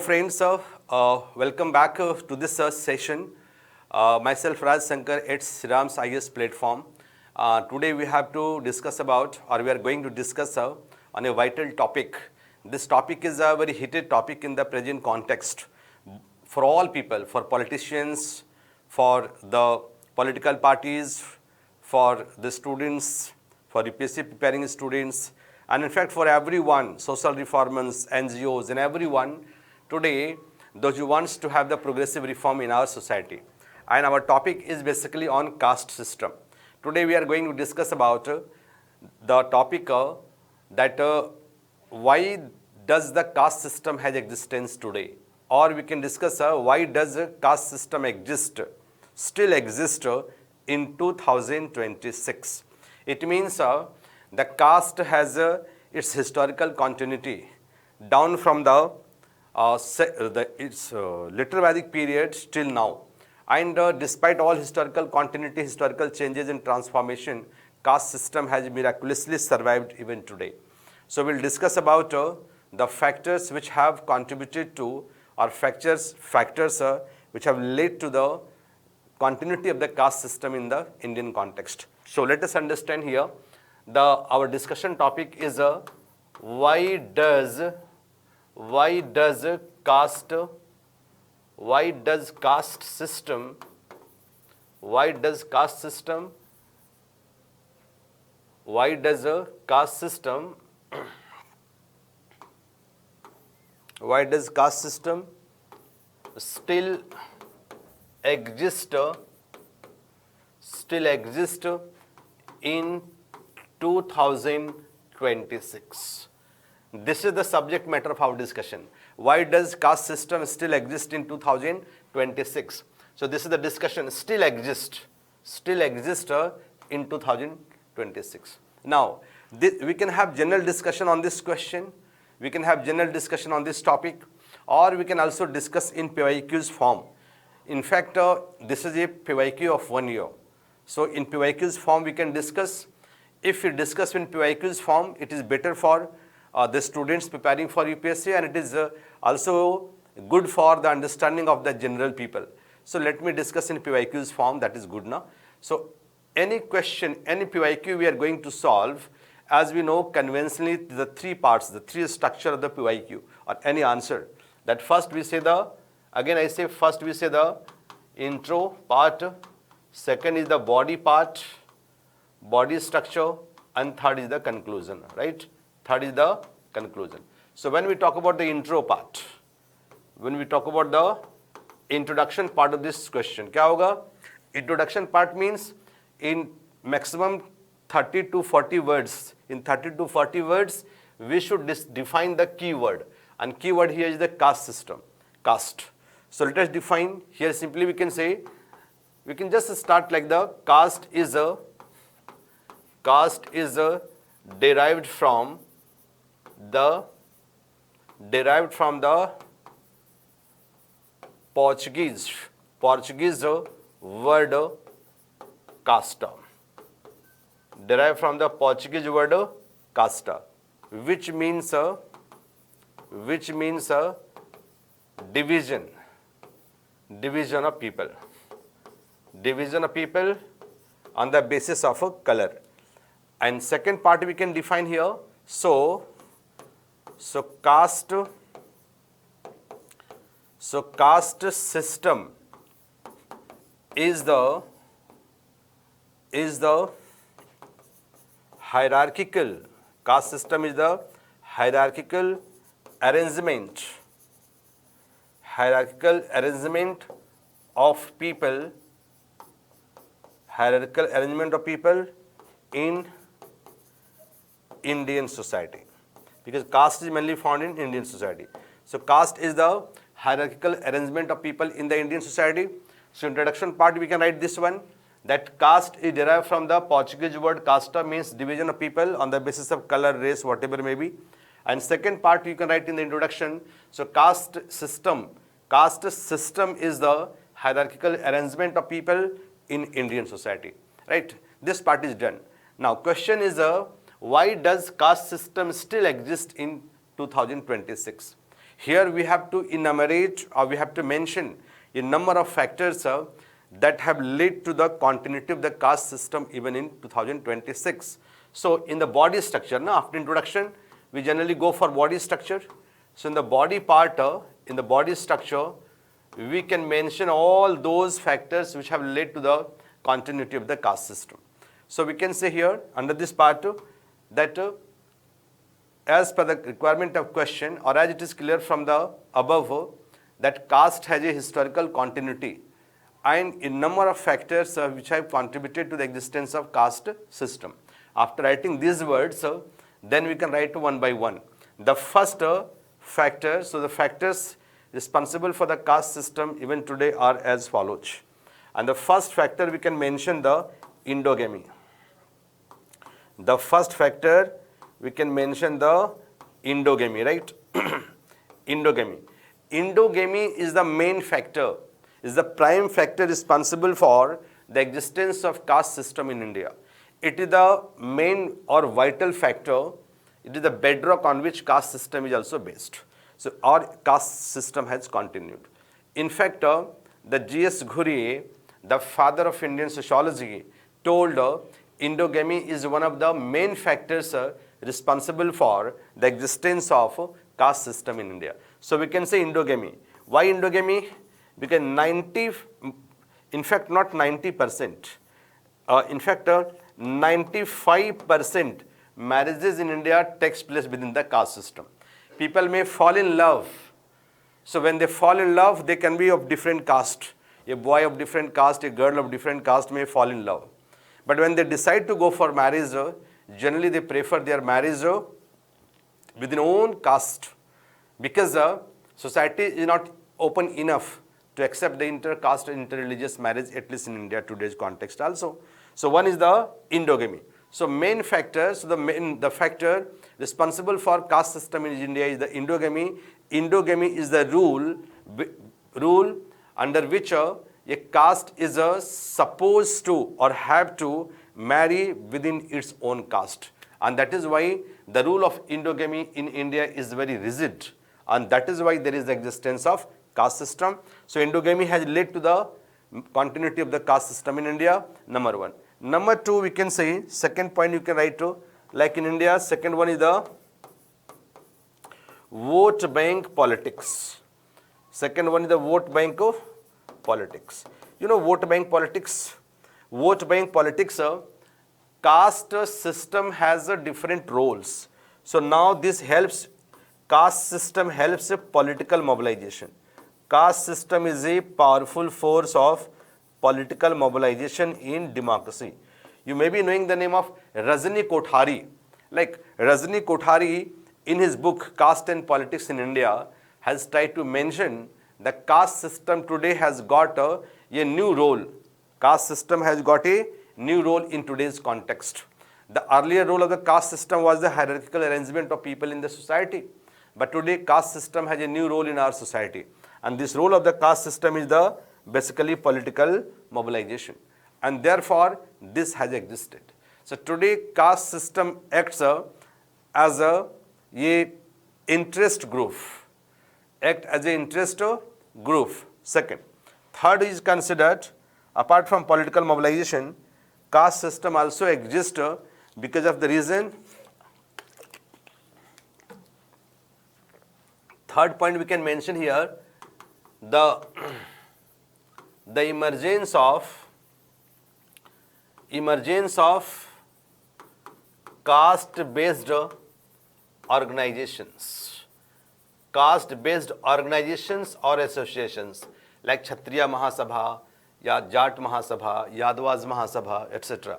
friends, welcome back to this session. Myself Raj Shankar at SRIRAM's IS platform. Today we have to discuss about, or we are going to discuss on a vital topic. This topic is a very heated topic in the present context for all people, for politicians, for the political parties, for the students, for UPSC preparing students, and in fact for everyone, social reformers, NGOs and everyone today, those who wants to have the progressive reform in our society. And our topic is basically on caste system. Today we are going to discuss about the topic that why does the caste system has existence today, or we can discuss why does caste system still exist in 2026. It means the caste has its historical continuity down from its later Vedic period till now. And despite all historical continuity, historical changes and transformation, caste system has miraculously survived even today. So we'll discuss about the factors which have contributed to, or factors which have led to the continuity of the caste system in the Indian context. So let us understand here. Our discussion topic is why does caste system still exist in 2026. This is the subject matter of our discussion. Why does caste system still exist in 2026? So this is the discussion, still exist in 2026. Now, we can have general discussion on this question, we can have general discussion on this topic, or we can also discuss in PYQ's form. In fact, this is a PYQ of 1 year. So in PYQ's form we can discuss. If we discuss in PYQ's form, it is better for the students preparing for UPSC, and it is also good for the understanding of the general people. So let me discuss in PYQ's form, that is good now. So any question, any PYQ we are going to solve, as we know conventionally the three parts, the three structure of the PYQ or any answer. That first we say first we say the intro part, second is the body part, body structure, and third is the conclusion, right? Third is the conclusion. So when we talk about the intro part, when we talk about the introduction part of this question, क्या होगा? Introduction part means in maximum 30 to 40 words. In 30 to 40 words, we should define the keyword. And keyword here is the caste system, caste. So let us define here. Simply we can say, we can just start like the caste is derived from the Portuguese word casta. Derived from the Portuguese word casta, which means division of people. Division of people on the basis of a color. And second part we can define here. So caste system is the hierarchical. Caste system is the hierarchical arrangement of people. Hierarchical arrangement of people in Indian society, because caste is mainly found in Indian society. So caste is the hierarchical arrangement of people in the Indian society. So introduction part we can write this one, that caste is derived from the Portuguese word casta, means division of people on the basis of color, race, whatever may be. And second part you can write in the introduction. So caste system is the hierarchical arrangement of people in Indian society, right? This part is done. Now question is why does caste system still exist in 2026? Here we have to enumerate or we have to mention a number of factors that have led to the continuity of the caste system even in 2026. So in the body structure, now after introduction, we generally go for body structure. So in the body part, in the body structure, we can mention all those factors which have led to the continuity of the caste system. So we can say here under this part that as per the requirement of question or as it is clear from the above that caste has a historical continuity and a number of factors which have contributed to the existence of caste system. After writing these words, then we can write one by one. The first factor, so the factors responsible for the caste system even today are as follows. And the first factor we can mention the endogamy. The first factor we can mention the endogamy, right? Endogamy. Endogamy is the main factor, is the prime factor responsible for the existence of caste system in India. It is the main or vital factor. It is the bedrock on which caste system is also based. So our caste system has continued. In fact, the G.S. Ghurye, the father of Indian sociology, told endogamy is one of the main factors responsible for the existence of caste system in India. So we can say endogamy. Why endogamy? Because in fact not 90%, in fact 95% marriages in India takes place within the caste system. People may fall in love. So when they fall in love, they can be of different caste. A boy of different caste, a girl of different caste may fall in love. But when they decide to go for marriage, generally they prefer their marriage within own caste, because society is not open enough to accept the inter-caste and inter-religious marriage, at least in India today's context also. So one is the endogamy. So main factor, so the factor responsible for caste system in India is the endogamy. Endogamy is the rule under which a caste is supposed to or have to marry within its own caste. And that is why the rule of endogamy in India is very rigid. And that is why there is the existence of caste system. So endogamy has led to the continuity of the caste system in India, number one. Number two, we can say, second point you can write to, like in India, second one is the vote bank politics. Second one is the vote bank of politics. You know vote bank politics? Vote bank politics, caste system has different roles. So now this helps, caste system helps political mobilization. Caste system is a powerful force of political mobilization in democracy. You may be knowing the name of Rajni Kothari. Like Rajni Kothari in his book Caste and Politics in India has tried to mention the caste system today has got a new role. Caste system has got a new role in today's context. The earlier role of the caste system was the hierarchical arrangement of people in the society. But today caste system has a new role in our society. And this role of the caste system is the basically political mobilization. And therefore, this has existed. So today caste system acts as a interest group. Act as an interest group. Second. Third is considered, apart from political mobilization, caste system also exists because of the reason. Third point we can mention here, the emergence of caste-based organizations. Caste-based organizations or associations like Kshatriya Mahasabha, Jat Mahasabha, Yadavas Mahasabha, etc.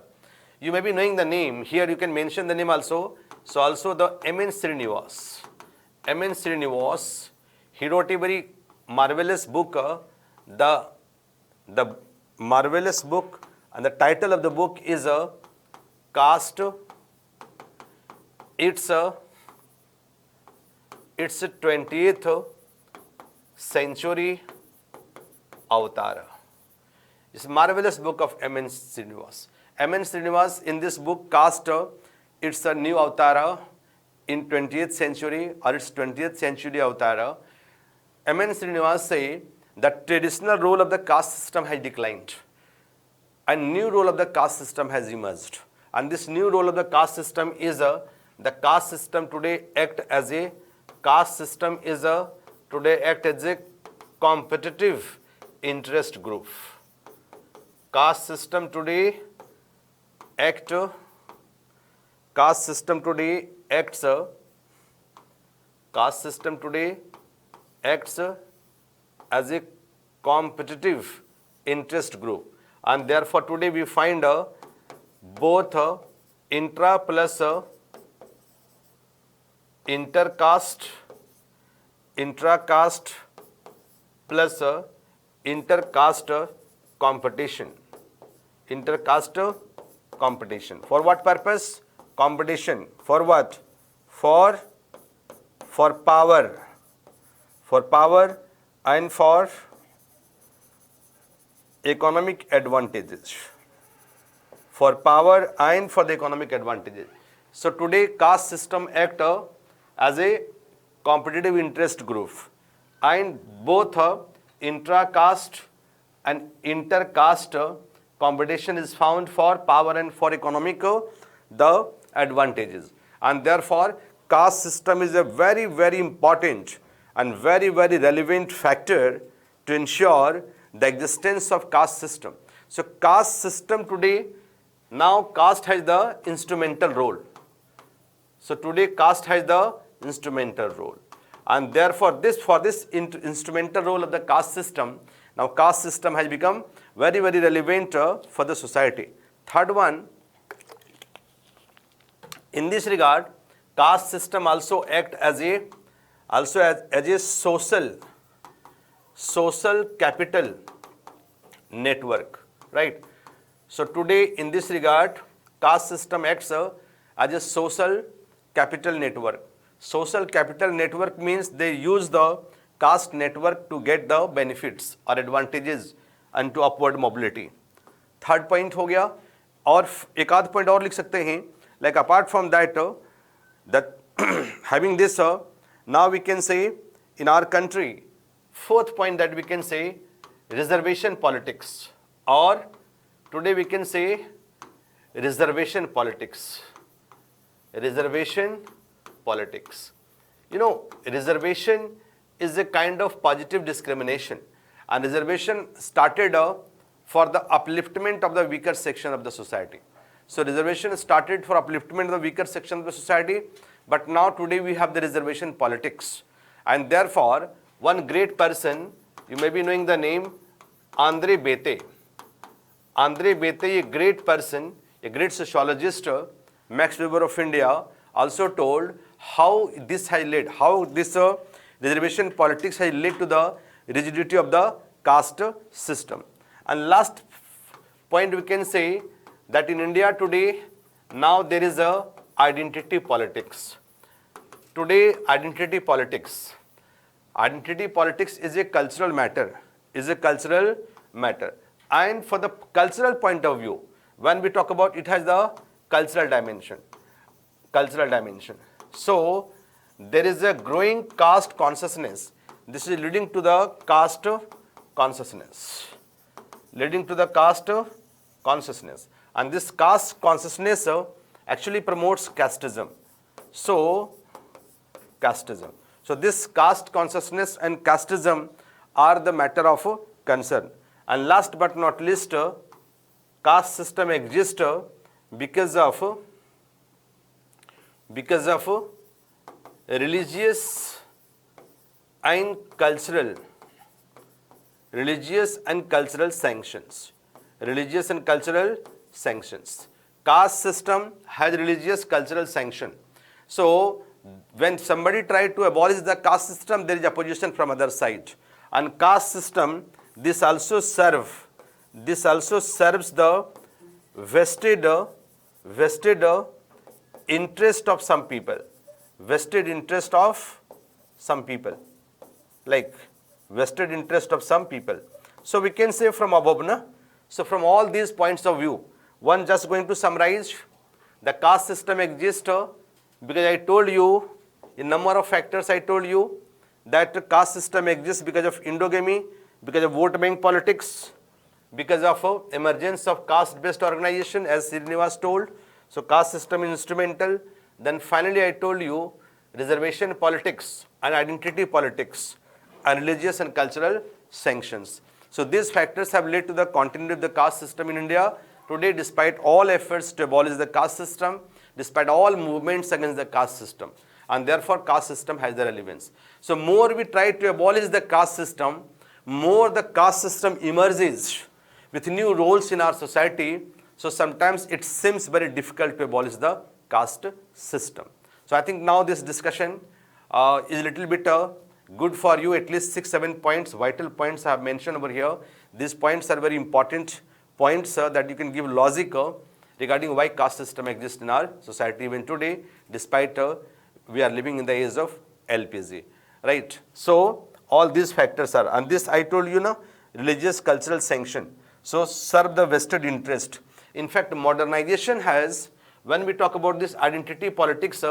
You may be knowing the name. Here you can mention the name also. So also the M.N. Srinivas. M.N. Srinivas, he wrote a very marvelous book, the marvelous book, and the title of the book is Caste. It's 20th century avatar. It's a marvelous book of M.N. Srinivas. M.N. Srinivas in this book, Caste, it's a new avatar in 20th century or its 20th century avatar. M.N. Srinivas say that traditional role of the caste system has declined. A new role of the caste system has emerged. And this new role of the caste system is the caste system today act as a competitive interest group. Caste system today acts as a competitive interest group, and therefore today we find both intra plus intra-caste plus inter-caste competition. Inter-caste competition. For what purpose? Competition. For what? For power. For power and for economic advantages. For power and for the economic advantages. So today caste system act as a competitive interest group, and both intra-caste and inter-caste competition is found for power and for economic the advantages, and therefore caste system is a very, very important and very, very relevant factor to ensure the existence of caste system. So caste system today, now caste has the instrumental role. So today caste has the instrumental role, and therefore for this instrumental role of the caste system, now caste system has become very, very relevant for the society. Third one, in this regard, caste system also act as a social capital network, right? So today in this regard, caste system acts as a social capital network. Social capital network means they use the caste network to get the benefits or advantages and to upward mobility. Third point हो गया, और एक आध point और लिख सकते हैं, like apart from that, that having this, now we can say in our country, fourth point that we can say, reservation politics, or today we can say reservation politics. Reservation politics. You know, reservation is a kind of positive discrimination, and reservation started for the upliftment of the weaker section of the society. So reservation started for upliftment of the weaker section of the society, but now today we have the reservation politics, and therefore one great person, you may be knowing the name Andre Bete. Andre Bete, a great person, a great sociologist, Max Weber of India, also told how this has led, how this reservation politics has led to the rigidity of the caste system. And last point we can say that in India today, now there is a identity politics. Today, identity politics is a cultural matter, And for the cultural point of view, when we talk about it, has the cultural dimension. So there is a growing caste consciousness. This is leading to the caste consciousness. And this caste consciousness actually promotes casteism. So this caste consciousness and casteism are the matter of concern. And last but not least, caste system exists because of religious and cultural sanctions. Caste system has religious cultural sanction. So when somebody tried to abolish the caste system, there is opposition from other side. And caste system, this also serves the vested interest of some people. So we can say from above, so from all these points of view, one just going to summarize, the caste system exists because I told you, in number of factors I told you, that caste system exists because of endogamy, because of vote bank politics, because of emergence of caste-based organization, as Srinivas told. So caste system is instrumental. Then finally I told you reservation politics and identity politics and religious and cultural sanctions. So these factors have led to the continuity of the caste system in India. Today, despite all efforts to abolish the caste system, despite all movements against the caste system, and therefore caste system has the relevance. So more we try to abolish the caste system, more the caste system emerges with new roles in our society. So sometimes it seems very difficult to abolish the caste system. So I think now this discussion is a little bit good for you. At least 6-7 points, vital points I have mentioned over here. These points are very important points that you can give logic regarding why caste system exists in our society even today, despite we are living in the age of LPG, right? So all these factors are, and this I told you now, religious cultural sanction. So serve the vested interest. In fact, modernization has, when we talk about this identity politics,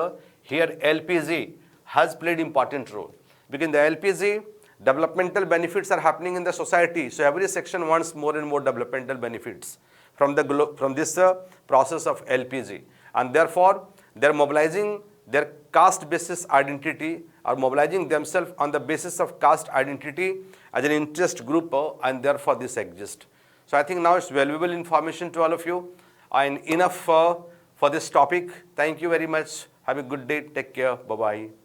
here LPG has played important role. Because in the LPG, developmental benefits are happening in the society. So every section wants more and more developmental benefits from this process of LPG. And therefore, they're mobilizing their caste basis identity, or mobilizing themselves on the basis of caste identity as an interest group, and therefore this exists. So I think now it's valuable information to all of you, and enough for this topic. Thank you very much. Have a good day. Take care. Bye-bye.